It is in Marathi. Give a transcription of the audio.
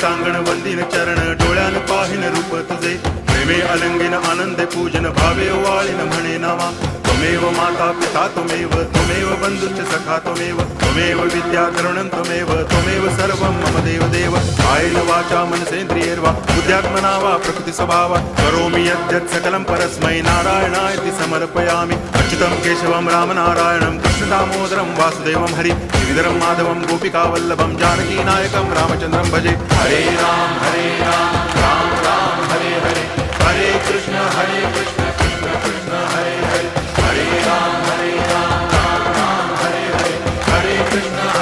सांगण वंदिन चरण डोळ्यान पाहिन रूप तुझे प्रेमे अलंगिन आनंदे पूजन भावे वाळीन म्हणे नावा त्वमेव माता पिता त्वमेव बंधुश्च सखा त्वमेव विद्या तरुणं त्वमेव सर्वं मम देव कायेन वाचा मनसेन्द्रियैर्वा बुद्ध्यात्मना वा प्रकृति स्वभावा करोमि यद्यत् सकलं परस्मै नारायणायति समर्पयामि अच्युतं केशवं रामनारायणं कृष्णदामोदरं वासुदेवं हरि गिरिधरं माधवं गोपिकावल्लभं जानकीनायकं रामचन्द्रं भजे हरे राम राम राम हरे हरे हरे कृष्ण कृष्ण कृष्ण हरे हरे हरे राम राम राम हरे हरे हरे कृष्ण